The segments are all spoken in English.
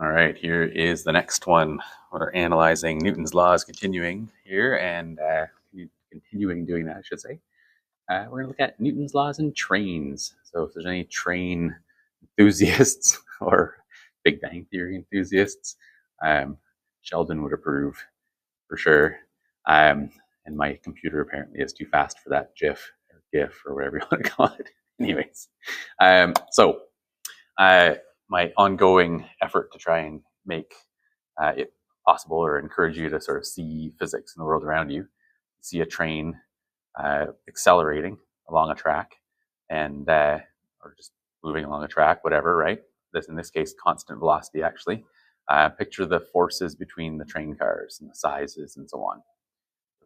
All right, here is the next one. We're analyzing Newton's laws, continuing here, and continuing doing that, I should say. We're going to look at Newton's laws and trains. So if there's any train enthusiasts or Big Bang Theory enthusiasts, Sheldon would approve for sure. And my computer apparently is too fast for that GIF or GIF or whatever you want to call it. Anyways, so my ongoing effort to try and make it possible or encourage you to sort of see physics in the world around you, see a train accelerating along a track and or just moving along a track, whatever, right? This in this case, constant velocity actually. Picture the forces between the train cars and the sizes and so on.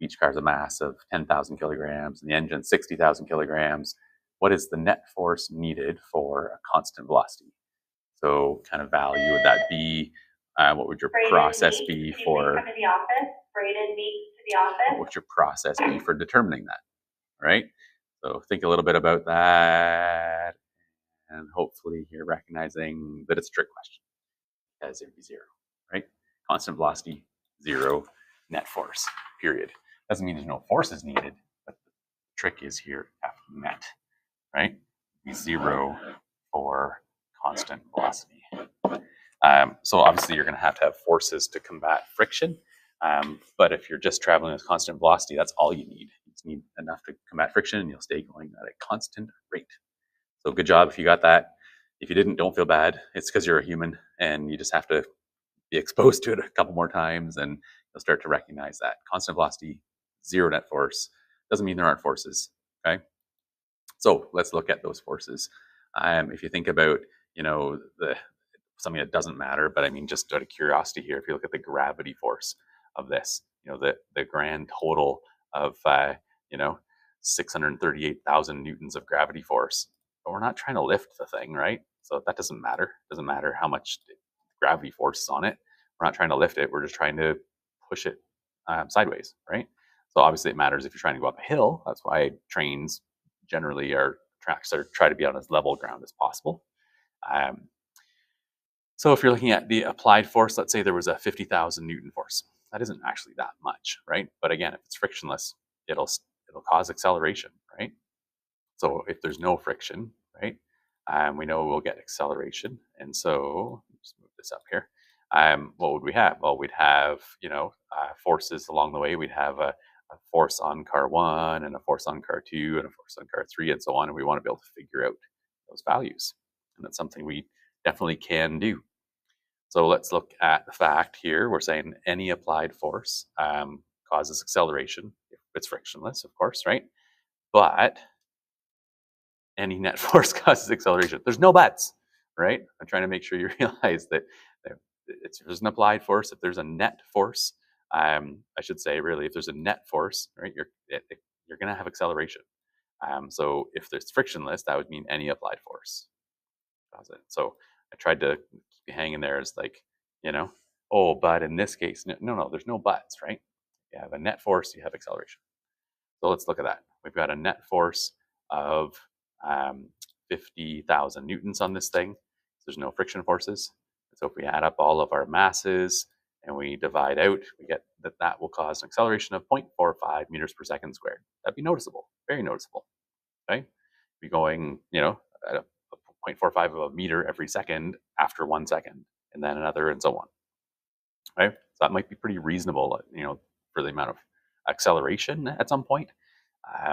Each car has a mass of 10,000 kilograms and the engine 60,000 kilograms. What is the net force needed for a constant velocity? So kind of value would that be? What would your process be for? What would your process be for determining that? Right. So think a little bit about that, and hopefully you're recognizing that it's a trick question, as it would be zero, right? Constant velocity, zero, net force, period. Doesn't mean there's no forces needed, but the trick is here F net, right? Be zero for constant velocity. So obviously you're going to have forces to combat friction. But if you're just traveling with constant velocity, that's all you need. You just need enough to combat friction and you'll stay going at a constant rate. So good job if you got that. If you didn't, don't feel bad. It's because you're a human and you just have to be exposed to it a couple more times and you'll start to recognize that. Constant velocity, zero net force. Doesn't mean there aren't forces, okay? So let's look at those forces. If you think about, something that doesn't matter, but I mean, just out of curiosity here, if you look at the gravity force of this, the grand total of, 638,000 newtons of gravity force, but we're not trying to lift the thing, right? So that doesn't matter. It doesn't matter how much gravity force is on it. We're not trying to lift it. We're just trying to push it sideways, right? So obviously it matters if you're trying to go up a hill. That's why trains generally are tracks that try to be on as level ground as possible. So if you're looking at the applied force, let's say there was a 50,000 Newton force. That isn't actually that much, right? But again, if it's frictionless, it'll cause acceleration, right? So if there's no friction, right, we know we'll get acceleration. And so just move this up here. What would we have? Well, we'd have, forces along the way. We'd have a force on car 1 and a force on car 2 and a force on car 3 and so on. And we want to be able to figure out those values. And that's something we definitely can do. So let's look at the fact here. We're saying any applied force causes acceleration if it's frictionless, of course, right? But any net force causes acceleration. There's no buts, right? I'm trying to make sure you realize that if there's an applied force, if there's a net force, I should say, really, if there's a net force, right, you're going to have acceleration. So if there's frictionless, that would mean any applied force cause it. So I tried to keep you hanging there as like, but in this case, no, there's no buts, right? You have a net force, you have acceleration. So let's look at that. We've got a net force of 50,000 newtons on this thing. So there's no friction forces. So if we add up all of our masses and we divide out, we get that will cause an acceleration of 0.45 meters per second squared. That'd be noticeable, very noticeable. Okay, be going, at a 0.45 of a meter every second after 1 second, and then another, and so on. Right, so that might be pretty reasonable, for the amount of acceleration at some point.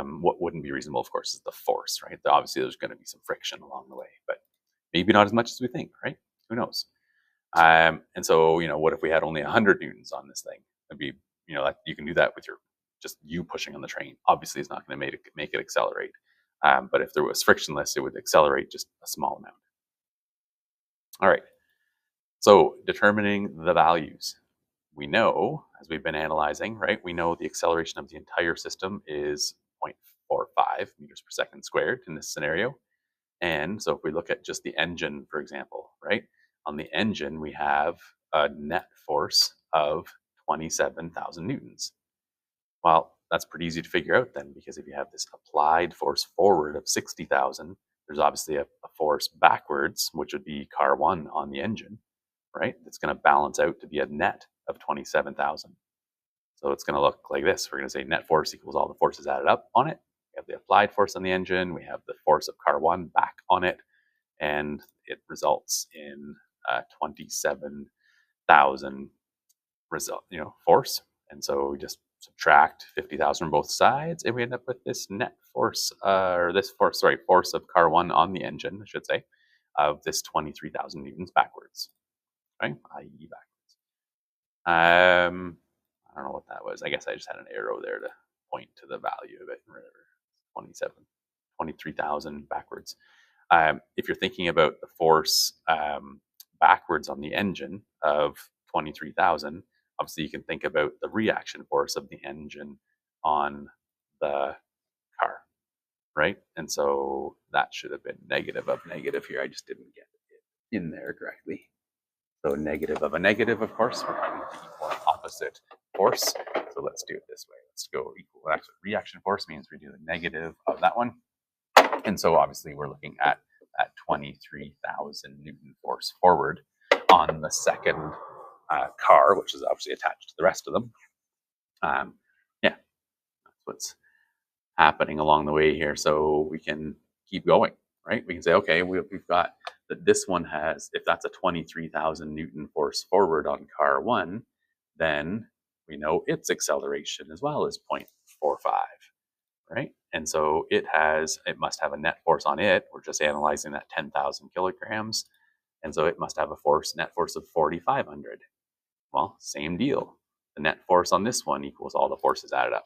What wouldn't be reasonable, of course, is the force, right? Obviously, there's going to be some friction along the way, but maybe not as much as we think, right? Who knows? And so, what if we had only 100 newtons on this thing? It'd be, you can do that with just you pushing on the train. Obviously, it's not going to make it accelerate. But if there was frictionless, it would accelerate just a small amount. All right. So determining the values. We know, as we've been analyzing, right, we know the acceleration of the entire system is 0.45 meters per second squared in this scenario. And so if we look at just the engine, for example, right, on the engine, we have a net force of 27,000 newtons. Well, that's pretty easy to figure out then, because if you have this applied force forward of 60,000, there's obviously a force backwards, which would be car 1 on the engine, right? It's going to balance out to be a net of 27,000. So it's going to look like this. We're going to say net force equals all the forces added up on it. We have the applied force on the engine. We have the force of car 1 back on it. And it results in 27,000 force. And so we just subtract 50,000 from both sides, and we end up with this net force, force of car 1 on the engine, I should say, of this 23,000 newtons backwards, right? I.e. backwards. I don't know what that was. I guess I just had an arrow there to point to the value of it. 23,000 backwards. If you're thinking about the force backwards on the engine of 23,000, obviously you can think about the reaction force of the engine on the car, right? And so that should have been negative of negative here. I just didn't get it in there correctly. So negative of a negative, of course, we're finding the equal and opposite force. So let's do it this way. Let's go equal. Actually, reaction force means we do the negative of that one. And so obviously we're looking at 23,000 Newton force forward on the second car, which is obviously attached to the rest of them. Yeah, that's what's happening along the way here. So we can keep going, right? We can say, okay, we've got that this one has, if that's a 23,000 Newton force forward on car 1, then we know its acceleration as well is 0.45, right? And so it must have a net force on it. We're just analyzing that 10,000 kilograms. And so it must have a net force of 4,500. Well, same deal. The net force on this one equals all the forces added up.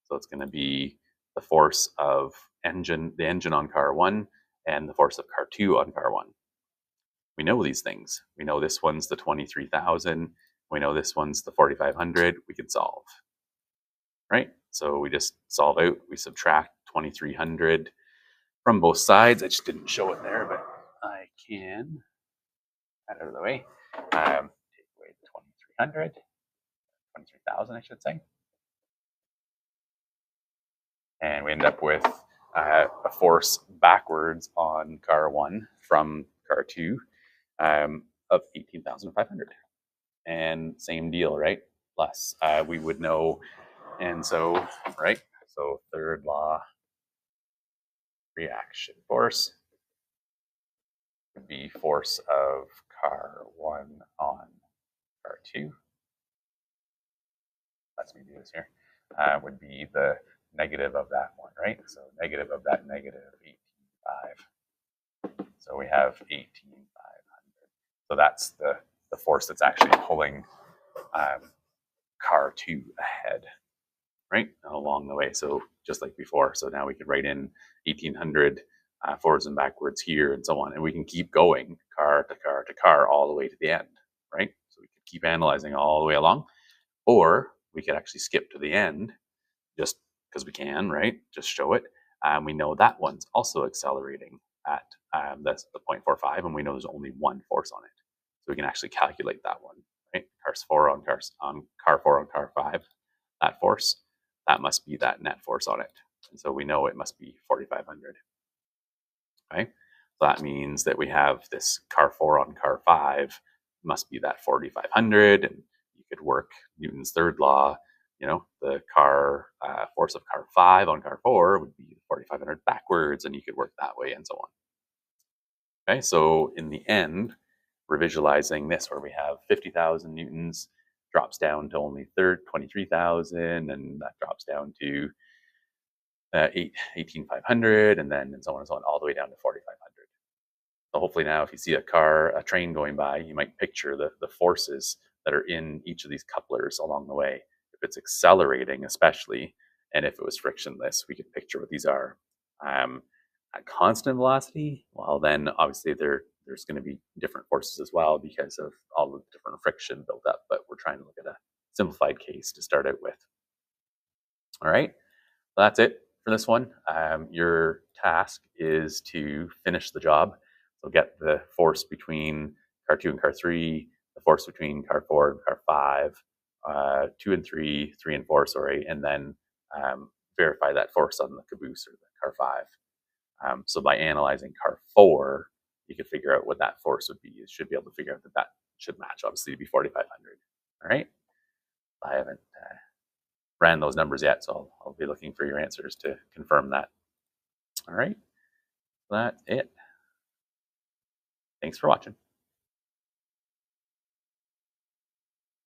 So it's going to be the force of the engine on car 1 and the force of car 2 on car 1. We know these things. We know this one's the 23,000. We know this one's the 4,500. We can solve, right? So we just solve out. We subtract 2,300 from both sides. I just didn't show it there, but I can get out of the way. Take away the 2,300, 23,000, I should say. And we end up with a force backwards on car 1 from car 2 of 18,500. And same deal, right? Plus, we would know, and so, right? So third law, reaction force would be force of car 1 on car 2. Let's me do this here. Would be the negative of that one, right? So negative of that negative 18,500. So we have 18,500. So that's the force that's actually pulling car 2 ahead, right, along the way. So just like before. So now we could write in 1,800 forwards and backwards here and so on. And we can keep going car to car to car all the way to the end, right? So we could keep analyzing all the way along. Or we could actually skip to the end just because we can, right? Just show it. We know that one's also accelerating at that's the 0.45, and we know there's only one force on it. So we can actually calculate that one, right? car 4 on car 5, that force, that must be that net force on it. And so we know it must be 4,500, right? So that means that we have this car 4 on car 5 must be that 4,500, and you could work Newton's third law. You know, the car force of car 5 on car 4 would be 4,500 backwards, and you could work that way and so on. Okay, so in the end, we're visualizing this where we have 50,000 newtons, drops down to only 23,000, and that drops down to 18,500, and then and so on and so on, all the way down to 4,500. So hopefully now if you see a train going by, you might picture the forces that are in each of these couplers along the way. If it's accelerating especially, and if it was frictionless, we could picture what these are. At constant velocity, well then obviously there's going to be different forces as well because of all the different friction built up, but we're trying to look at a simplified case to start out with. All right, so that's it for this one. Your task is to finish the job. So get the force between car 2 and car 3, the force between car 4 and car 5, 2 and 3, 3 and 4, sorry, and then verify that force on the caboose or the car 5. So by analyzing car 4, you could figure out what that force would be. You should be able to figure out that should match, obviously, to be 4,500. All right. I haven't ran those numbers yet, so I'll be looking for your answers to confirm that. All right. That's it. Thanks for watching.